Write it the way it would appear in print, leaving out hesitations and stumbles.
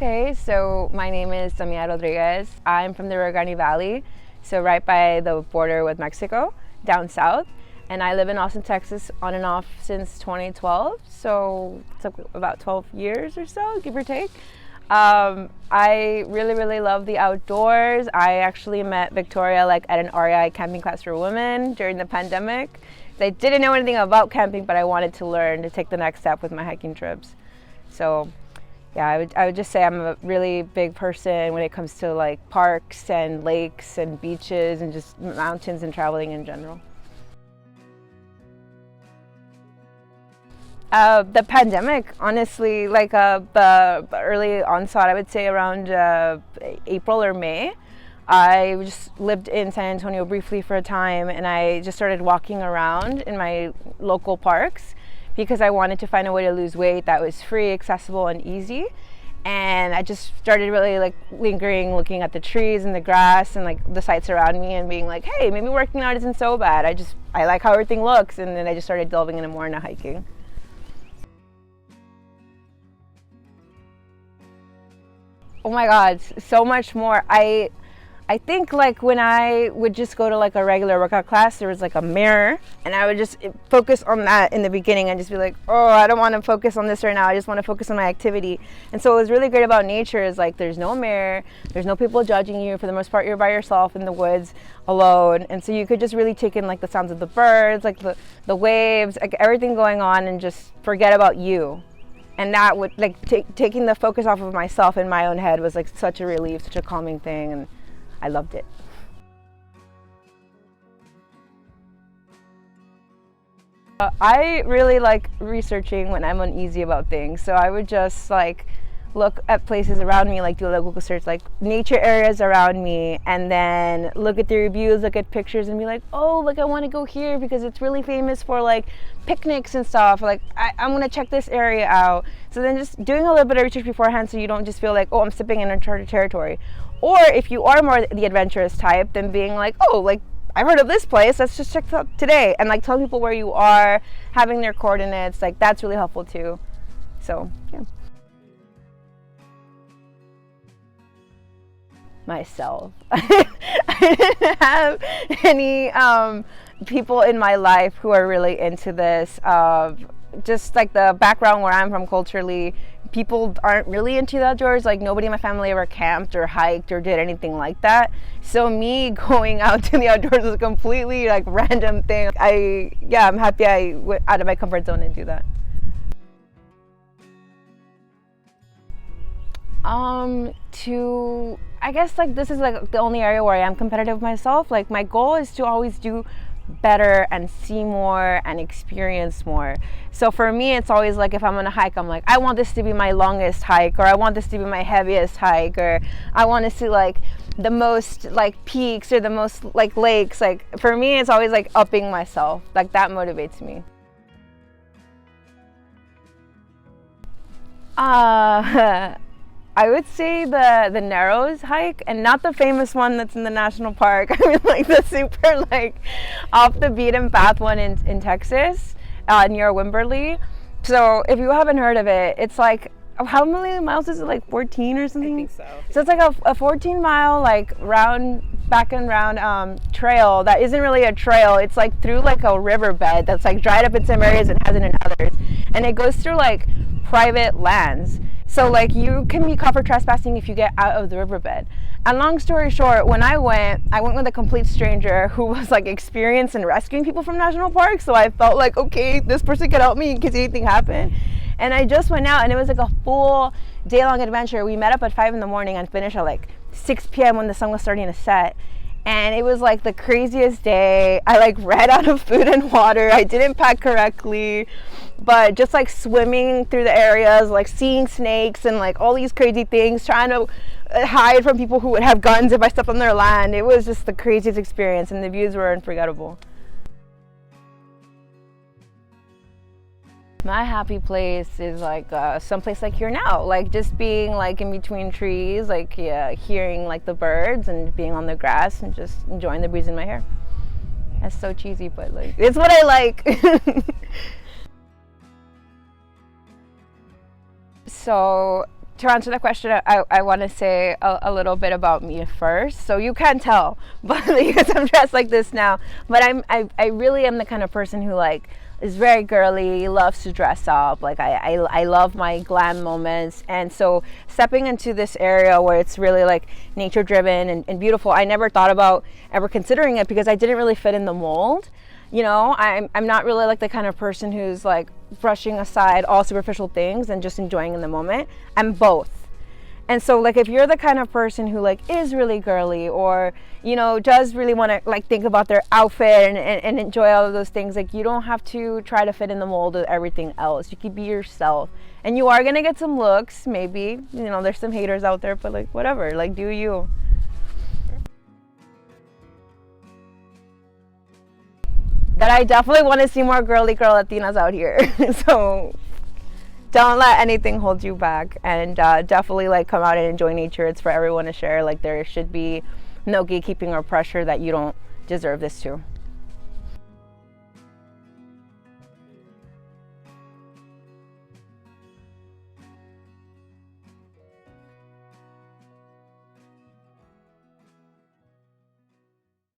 Okay, so my name is Samia Rodriguez. I'm from the Rio Grande Valley, so right by the border with Mexico, down south. And I live in Austin, Texas, on and off since 2012, so it's about 12 years or so, give or take. I really love the outdoors. I actually met Victoria at an REI camping class for women during the pandemic. I didn't know anything about camping, but I wanted to learn to take the next step with my hiking trips. So yeah, I would just say I'm a really big person when it comes to parks and lakes and beaches and just mountains and traveling in general. The pandemic, honestly, the early onset, I would say around April or May. I just lived in San Antonio briefly for a time, and I just started walking around in my local parks because I wanted to find a way to lose weight that was free, accessible, and easy. And I just started really lingering, looking at the trees and the grass and the sights around me and being like, hey, maybe working out isn't so bad. I like how everything looks. And then I just started delving into more into hiking. Oh my God, so much more. I think when I would just go to a regular workout class, there was a mirror, and I would just focus on that in the beginning and just be like, oh, I don't want to focus on this right now. I just want to focus on my activity. And so what was really great about nature is there's no mirror, there's no people judging you. For the most part, you're by yourself in the woods alone. And so you could just really take in the sounds of the birds, the waves, everything going on, and just forget about you. And that would taking the focus off of myself in my own head was such a relief, such a calming thing, and I loved it. I really like researching when I'm uneasy about things. So I would just look at places around me, do a Google search, nature areas around me, and then look at the reviews, look at pictures, and be like, oh, I want to go here because it's really famous for picnics and stuff. I'm gonna check this area out. So then just doing a little bit of research beforehand, so you don't just feel oh, I'm stepping in uncharted territory. Or if you are more the adventurous type, then being oh, I've heard of this place, let's just check it out today. And telling people where you are, having their coordinates, that's really helpful too. So yeah. Myself. I didn't have any people in my life who are really into this. Just the background where I'm from culturally, people aren't really into the outdoors. Nobody in my family ever camped or hiked or did anything like that. So me going out to the outdoors is a completely random thing. I'm happy I went out of my comfort zone and do that. I guess this is the only area where I am competitive myself. My goal is to always do better and see more and experience more. So for me, it's always if I'm on a hike, I'm I want this to be my longest hike, or I want this to be my heaviest hike, or I want to see the most peaks or the most lakes. For me, it's always upping myself. That motivates me. I would say the Narrows hike, and not the famous one that's in the national park. I mean the super off the beaten path one in Texas, near Wimberley. So if you haven't heard of it, it's how many miles is it? 14 or something? I think so. So it's a 14-mile round back and round trail that isn't really a trail. It's through a riverbed that's dried up in some areas and hasn't in others, and it goes through private lands. So you can be caught for trespassing if you get out of the riverbed. And long story short, when I went with a complete stranger who was experienced in rescuing people from national parks. So I felt okay, this person could help me in case anything happened. And I just went out, and it was a full day-long adventure. We met up at 5 a.m. and finished at 6 p.m. when the sun was starting to set. And it was the craziest day. I ran out of food and water. I didn't pack correctly, but just swimming through the areas, seeing snakes and all these crazy things, trying to hide from people who would have guns if I stepped on their land. It was just the craziest experience, and the views were unforgettable. My happy place is someplace here now, just being in between trees, hearing the birds and being on the grass and just enjoying the breeze in my hair. That's so cheesy, but it's what I like. So to answer the question, I want to say a little bit about me first. So you can't tell, but because I'm dressed like this now. But I really am the kind of person who like is very girly, loves to dress up. Like I love my glam moments. And so stepping into this area where it's really like nature driven and beautiful, I never thought about ever considering it because I didn't really fit in the mold. You know, I'm not really like the kind of person who's like brushing aside all superficial things and just enjoying in the moment. I'm both. And so like if you're the kind of person who like is really girly or, you know, does really want to like think about their outfit and enjoy all of those things, like you don't have to try to fit in the mold of everything else. You can be yourself. And you are going to get some looks, maybe. You know, there's some haters out there, but like whatever, like do you. That I definitely want to see more girly girl Latinas out here. So don't let anything hold you back, and definitely like come out and enjoy nature. It's for everyone to share. Like there should be no gatekeeping or pressure that you don't deserve this to.